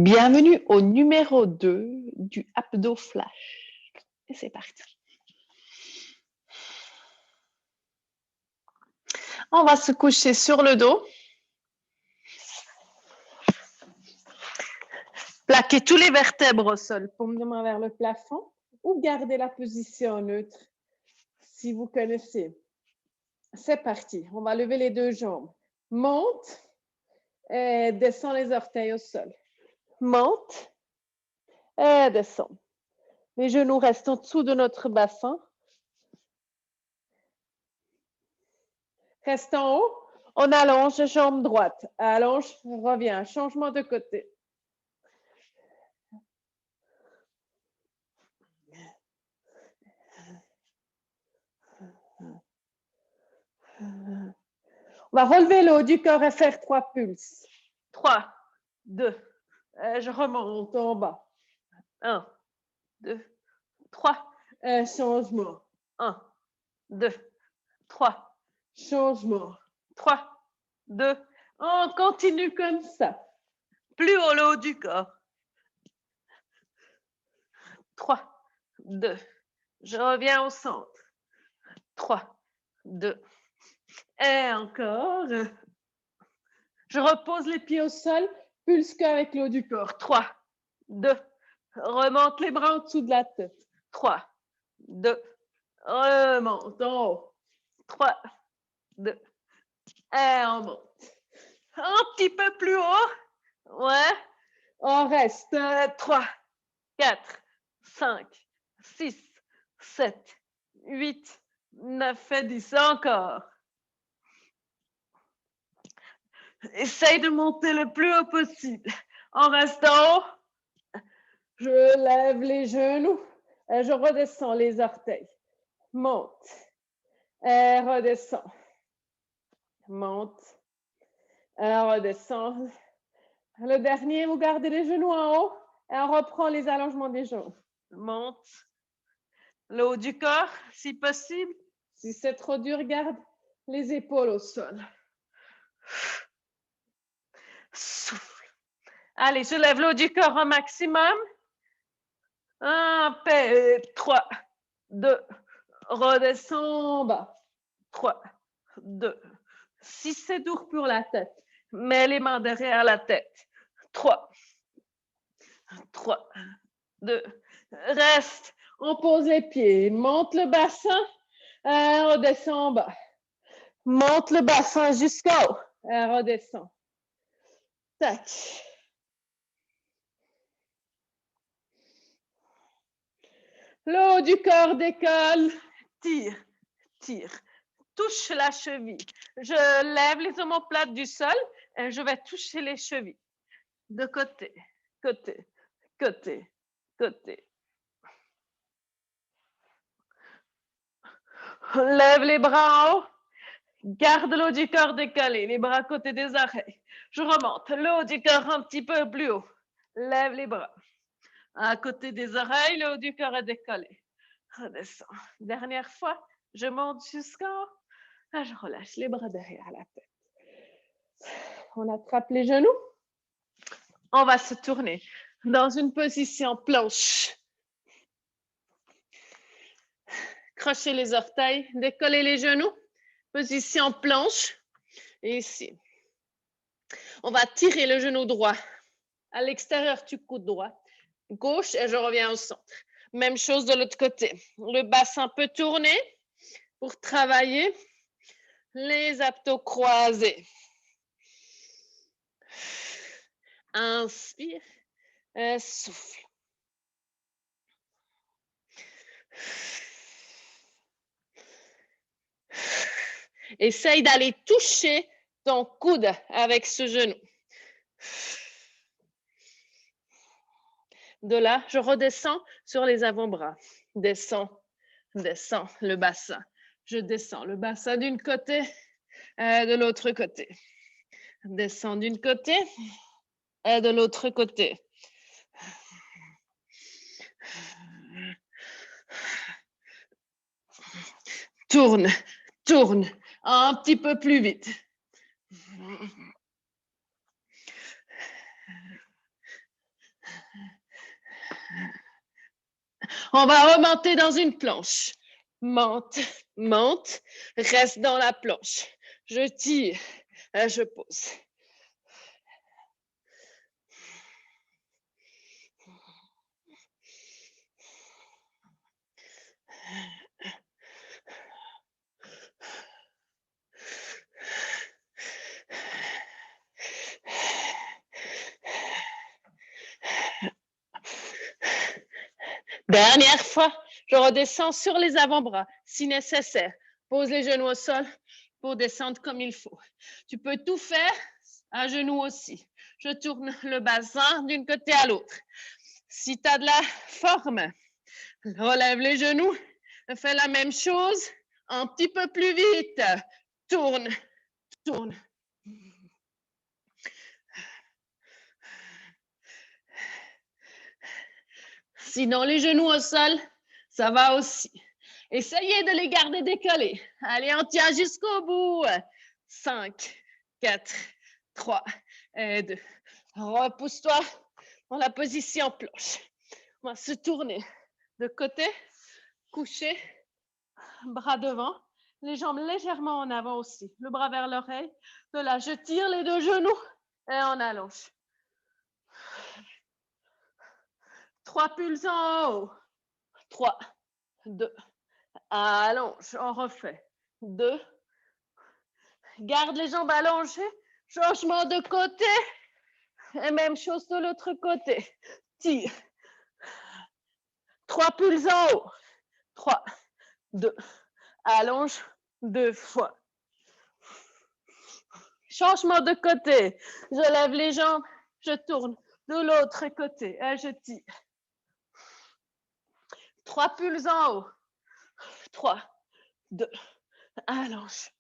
Bienvenue au numéro 2 du Abdo Flash. Et c'est parti. On va se coucher sur le dos. Plaquez tous les vertèbres au sol, paume vers le plafond, ou gardez la position neutre si vous connaissez. C'est parti. On va lever les deux jambes. Monte et descend les orteils au sol. Monte et descend. Les genoux restent en dessous de notre bassin. Reste en haut. On allonge, jambe droite. Allonge, revient. Changement de côté. On va relever le haut du corps et faire 3 pulses. 3, 2, je remonte en bas. 1, 2, 3, changement. 1, 2, 3, changement. 3, 2, on continue comme ça. Plus haut le haut du corps. 3, 2, je reviens au centre. 3, 2, et encore. Je repose les pieds au sol, pulse qu'avec le haut du corps. 3, 2, remonte les bras en dessous de la tête. 3, 2, remonte en haut. 3, 2, et on monte. Un petit peu plus haut. Ouais. On reste. 3, 4, 5, 6, 7, 8, 9 et 10. Encore. Essaye de monter le plus haut possible. En restant haut, je lève les genoux et je redescends les orteils. Monte et redescends. Monte et redescends. Le dernier, vous gardez les genoux en haut et on reprend les allongements des jambes. Monte. Le haut du corps, si possible. Si c'est trop dur, garde les épaules au sol. Souffle. Allez, je lève le haut du corps au maximum. 1, 3, 2, redescends en bas. 3, 2. Si c'est dur pour la tête, mets les mains derrière la tête. 3, 3, 2, reste. On pose les pieds, monte le bassin, redescend en bas. Monte le bassin jusqu'en haut, redescend. Tac. Le haut du corps décolle, tire, tire. Touche la cheville. Je lève les omoplates du sol et je vais toucher les chevilles. De côté, côté, côté, côté. Lève les bras en haut. Garde le haut du corps décalé, les bras à côté des oreilles. Je remonte, le haut du corps un petit peu plus haut. Lève les bras. À côté des oreilles, le haut du corps est décollé. Redescends. Dernière fois, je monte jusqu'en haut. Je relâche les bras derrière la tête. On attrape les genoux. On va se tourner dans une position planche. Crochez les orteils, décollez les genoux. Position planche. Et ici. On va tirer le genou droit à l'extérieur du coude droit. Gauche et je reviens au centre. Même chose de l'autre côté. Le bassin peut tourner pour travailler les abdos croisés. Inspire et souffle. Essaye d'aller toucher ton coude avec ce genou. De là, je redescends sur les avant-bras. Descends, descends le bassin. Je descends le bassin d'une côté et de l'autre côté. Descends d'une côté et de l'autre côté. Tourne, tourne, un petit peu plus vite. On va remonter dans une planche. Monte, monte, reste dans la planche. Je tire, je pose. Dernière fois, je redescends sur les avant-bras, si nécessaire. Pose les genoux au sol pour descendre comme il faut. Tu peux tout faire à genoux aussi. Je tourne le bassin d'un côté à l'autre. Si tu as de la forme, relève les genoux. Fais la même chose un petit peu plus vite. Tourne, tourne. Sinon, les genoux au sol, ça va aussi. Essayez de les garder décollés. Allez, on tient jusqu'au bout. 5, 4, 3 et 2. Repousse-toi dans la position planche. On va se tourner de côté, coucher, bras devant, les jambes légèrement en avant aussi. Le bras vers l'oreille. De là, je tire les deux genoux et on allonge. 3 pulses en haut. 3, 2, allonge, on refait. 2, garde les jambes allongées, changement de côté, et même chose de l'autre côté. Tire. 3 pulses en haut. 3, 2, allonge 2 fois. Changement de côté. Je lève les jambes, je tourne de l'autre côté et je tire. 3 pulses en haut. 3, 2, allonge.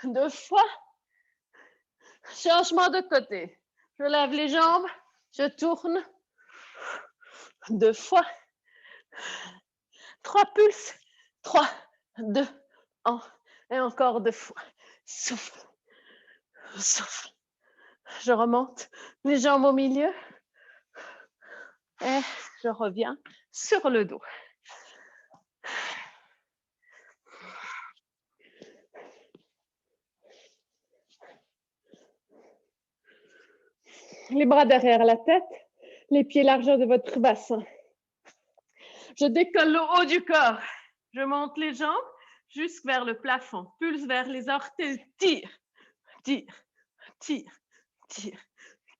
2 fois. Changement de côté. Je lève les jambes, je tourne. 2 fois. 3 pulses. 3, 2, 1. Et encore 2 fois. Souffle. Souffle. Je remonte les jambes au milieu. Et je reviens sur le dos. Les bras derrière la tête, les pieds largeur de votre bassin. Je décolle le haut du corps. Je monte les jambes jusque vers le plafond. Pulse vers les orteils. Tire, tire, tire, tire.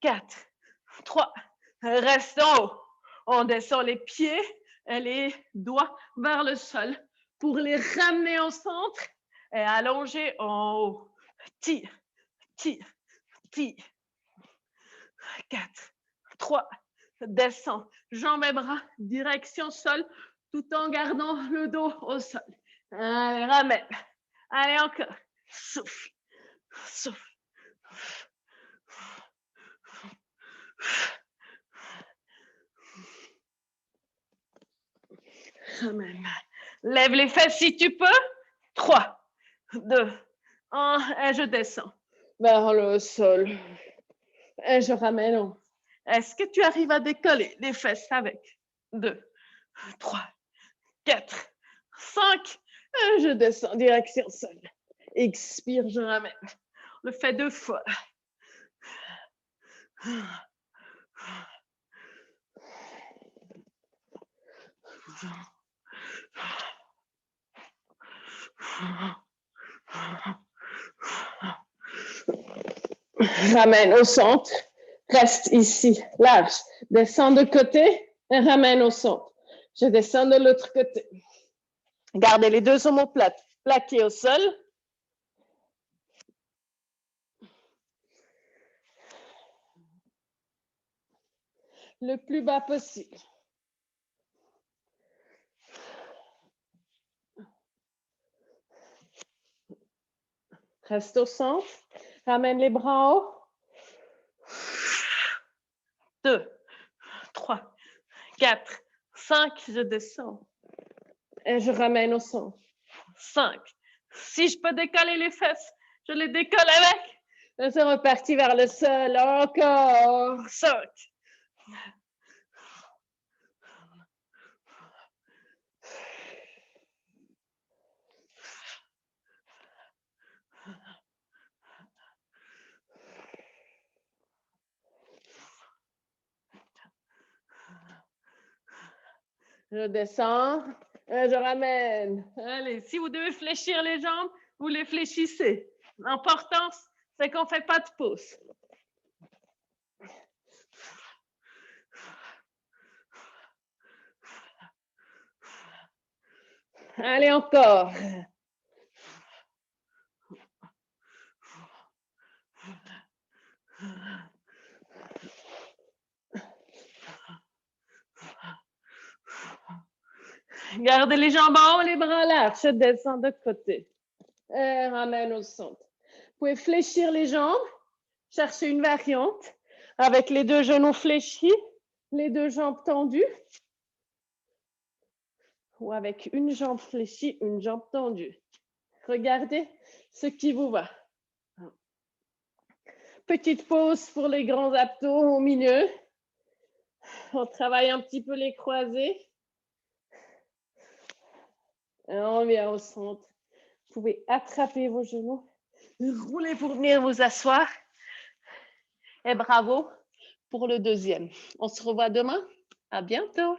4, 3, reste en haut. On descend les pieds et les doigts vers le sol pour les ramener au centre et allonger en haut. Tire, tire, tire. 4, 3, descends, jambes et bras, direction sol, tout en gardant le dos au sol. Allez, ramène. Allez, encore. Souffle, souffle. Ramène. Lève les fesses si tu peux. 3, 2, 1, et je descends vers le sol. Et je ramène. Est-ce que tu arrives à décoller les fesses avec? 2, 3, 4, 5. Et je descends direction sol. Expire, je ramène. On le fait 2 fois. Ramène au centre. Reste ici, large. Descends de côté et ramène au centre. Je descends de l'autre côté. Gardez les deux omoplates plaqués au sol. Le plus bas possible. Reste au centre. Ramène les bras en haut. 2, 3, 4, 5. Je descends. Et je ramène au centre. 5. Si je peux décoller les fesses, je les décolle avec. Et c'est reparti vers le sol. Encore. 5. Je descends. Et je ramène. Allez, si vous devez fléchir les jambes, vous les fléchissez. L'important, c'est qu'on ne fait pas de pause. Allez, encore. Gardez les jambes en haut, les bras larges. Je descends de côté. Et ramène au centre. Vous pouvez fléchir les jambes. Cherchez une variante avec les deux genoux fléchis, les deux jambes tendues. Ou avec une jambe fléchie, une jambe tendue. Regardez ce qui vous va. Petite pause pour les grands abdos au milieu. On travaille un petit peu les croisés. Et on vient au centre. Vous pouvez attraper vos genoux, rouler pour venir vous asseoir. Et bravo pour le deuxième. On se revoit demain. À bientôt.